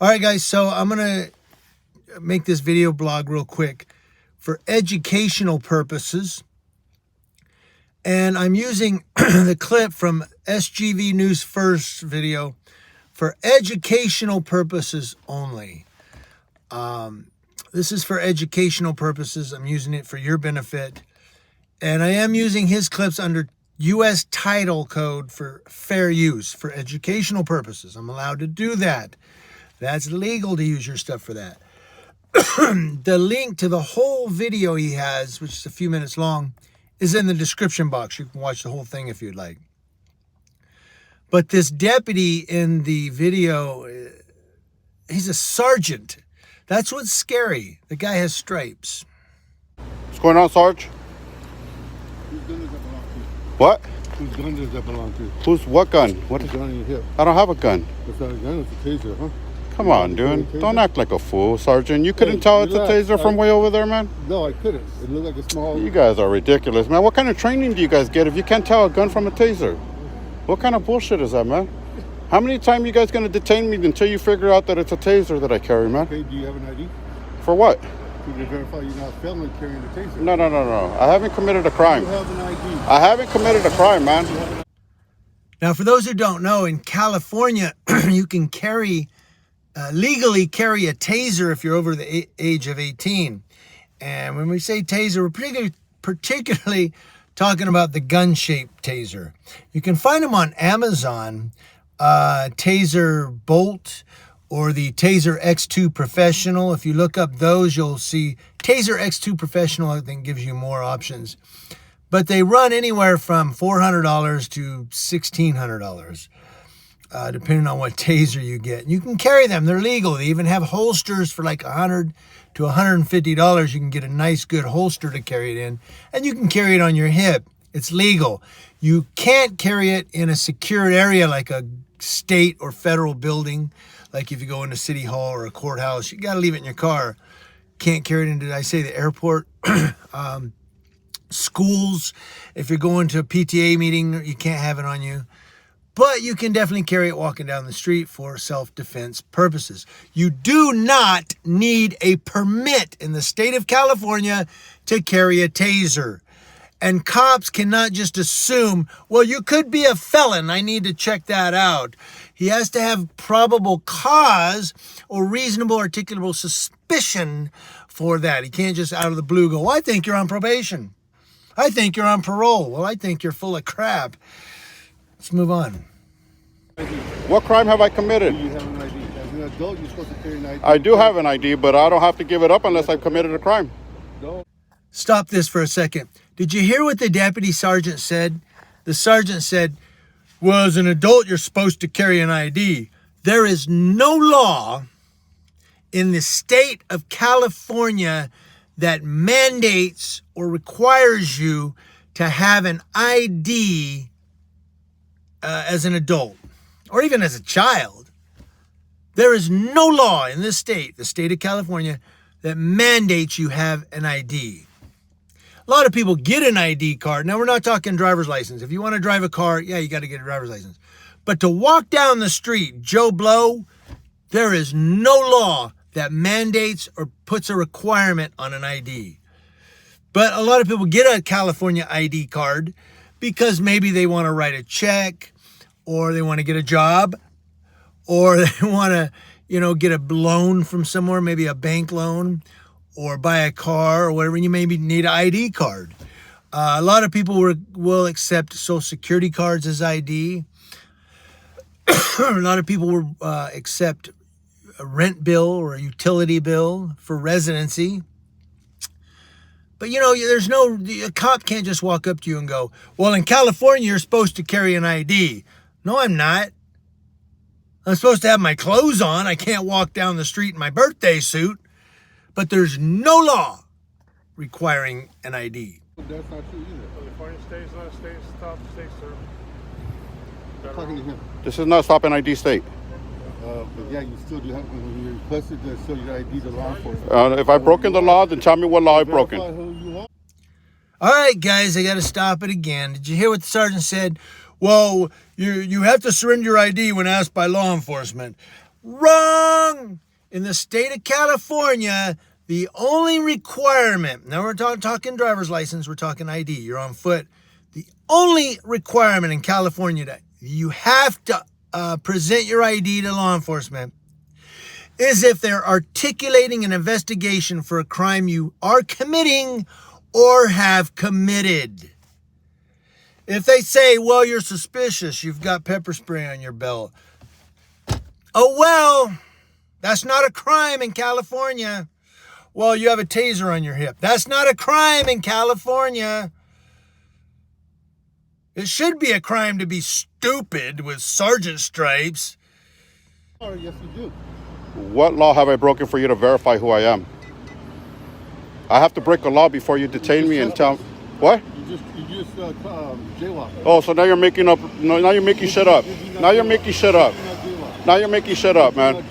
All right, guys, so I'm going to make this video blog real quick for educational purposes. And I'm using the clip from SGV News First video for educational purposes only. This is for educational purposes. I'm using it for your benefit. And I am using his clips under U.S. title code for fair use for educational purposes. I'm allowed to do that. That's legal to use your stuff for that. The link to the whole video he has, which is a few minutes long, is in the description box. You can watch the whole thing if you'd like. But this deputy in the video, he's a sergeant. That's what's scary. The guy has stripes. What's going on, Sarge? Whose gun does that belong to? What? Whose gun does that belong to? Who's what gun? What? Whose gun on your hip? I don't have a gun. That's not a gun, it's a taser, huh? Come on, dude. Don't act like a fool, Sergeant. You couldn't tell it's a relax. taser from way over there, man? No, I couldn't. It looked like a small... You guys are ridiculous, man. What kind of training do you guys get if you can't tell a gun from a taser? What kind of bullshit is that, man? How many times you guys going to detain me until you figure out that it's a taser that I carry, man? Okay, do you have an ID? For what? To verify you're not felony carrying the taser. No. I haven't committed a crime. You have an ID. I haven't committed a crime, man. Now, for those who don't know, in California, you can legally carry a taser if you're over the age of 18. And when we say taser, we're particularly talking about the gun-shaped taser. You can find them on Amazon, Taser Bolt, or the Taser X2 Professional. If you look up those, you'll see Taser X2 Professional, I think, gives you more options. But they run anywhere from $400 to $1,600, depending on what taser you get. You can carry them. They're legal. They even have holsters for like $100 to $150. You can get a nice, good holster to carry it in. And you can carry it on your hip. It's legal. You can't carry it in a secured area like a state or federal building. Like if you go into City Hall or a courthouse, you got to leave it in your car. Can't carry it into, did I say the airport? Schools. If you're going to a PTA meeting, you can't have it on you. But you can definitely carry it walking down the street for self-defense purposes. You do not need a permit in the state of California to carry a taser. And cops cannot just assume, well, you could be a felon. I need to check that out. He has to have probable cause or reasonable articulable suspicion for that. He can't just out of the blue go, well, I think you're on probation. I think you're on parole. Well, I think you're full of crap. Let's move on. What crime have I committed? Do you have an ID? As an adult, you're supposed to carry an ID. I do have an ID, but I don't have to give it up unless I've committed a crime. No. Stop this for a second. Did you hear what the deputy sergeant said? The sergeant said, well, as an adult, you're supposed to carry an ID. There is no law in the state of California that mandates or requires you to have an ID as an adult or even as a child. There is no law in this state, the state of California, that mandates you have an ID. A lot of people get an ID card. Now, we're not talking driver's license. If you want to drive a car, yeah, you got to get a driver's license. But to walk down the street, Joe Blow, there is no law that mandates or puts a requirement on an ID. But a lot of people get a California ID card because maybe they want to write a check or they want to get a job or they want to, get a loan from somewhere, maybe a bank loan, or buy a car or whatever, and you maybe need an ID card. A lot of people will accept Social Security cards as ID. A lot of people will accept a rent bill or a utility bill for residency. But, a cop can't just walk up to you and go, well, in California, you're supposed to carry an ID. No, I'm not. I'm supposed to have my clothes on. I can't walk down the street in my birthday suit. But there's no law requiring an ID. That's not true either. California stays not stays stop stays sir. I'm talking to him. This is not stop an ID state. But yeah, you still do have, when you requested to show your ID to law enforcement. If I've broken the law, then tell me what law I've broken. Verify who you are. All right, guys, I got to stop it again. Did you hear what the sergeant said? Well, you have to surrender your ID when asked by law enforcement. Wrong! In the state of California, the only requirement, now we're talking driver's license, we're talking ID, you're on foot. The only requirement in California that you have to present your ID to law enforcement is if they're articulating an investigation for a crime you are committing or have committed. If they say, well, you're suspicious, you've got pepper spray on your belt. Oh, well, that's not a crime in California. Well, you have a taser on your hip. That's not a crime in California. It should be a crime to be stupid with sergeant stripes. Oh, yes, you do. What law have I broken for you to verify who I am? I have to break a law before you detain me and tell... What? You just jaywalk. Oh, so now you're making up... No, now you're making shit up. Now you're making shit up. Now you're making shit up, man.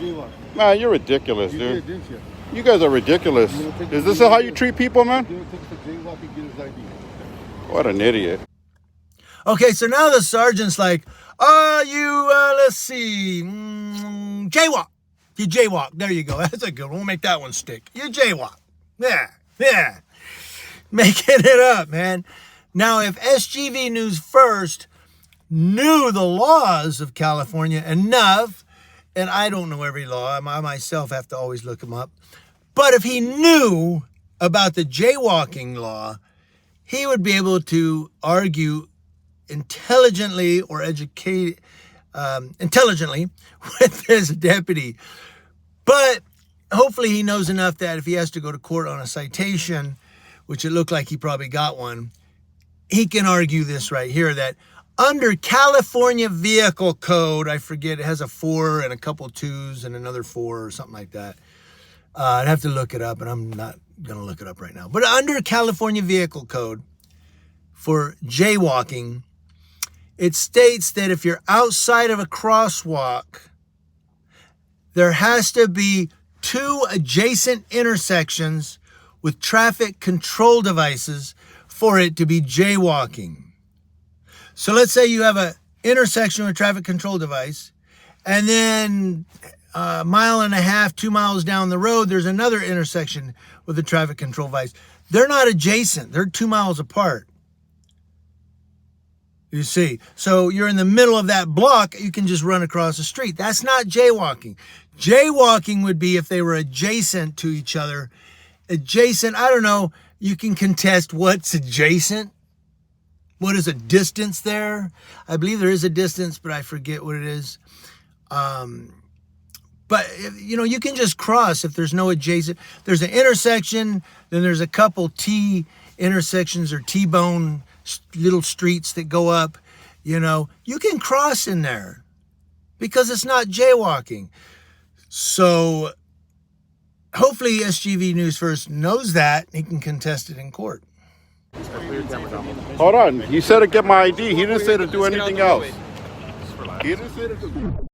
Man, you're ridiculous, You dude. did, didn't you? You guys are ridiculous. Is this how you treat people, man? You took the jaywalk and get his ID. What an idiot. Okay, so now the sergeant's like, let's see, jaywalk. You jaywalk. There you go. That's a good one. We'll make that one stick. You jaywalk. Yeah. Making it up, man. Now, if SGV News First knew the laws of California enough, and I don't know every law, I myself have to always look them up, but if he knew about the jaywalking law, he would be able to argue intelligently or intelligently with his deputy. But hopefully he knows enough that if he has to go to court on a citation, which it looked like he probably got one, he can argue this right here, that under California Vehicle Code, I forget, it has a 4 and a couple 2s and another 4 or something like that. I'd have to look it up, and I'm not going to look it up right now. But under California Vehicle Code, for jaywalking, it states that if you're outside of a crosswalk, there has to be 2 adjacent intersections with traffic control devices for it to be jaywalking. So let's say you have an intersection with a traffic control device, and then a mile and a half, 2 miles down the road, there's another intersection with a traffic control device. They're not adjacent. They're 2 miles apart. You see, so you're in the middle of that block, you can just run across the street. That's not jaywalking. Jaywalking would be if they were adjacent to each other. Adjacent, I don't know, you can contest what's adjacent. What is a distance there? I believe there is a distance, but I forget what it is. But, you can just cross if there's no adjacent. There's an intersection, then there's a couple T intersections or T-bone little streets that go up. You can cross in there because it's not jaywalking. So hopefully SGV News First knows that. He can contest it in court. Hold on. He said to get my ID. He didn't say to do anything else. He didn't say to do...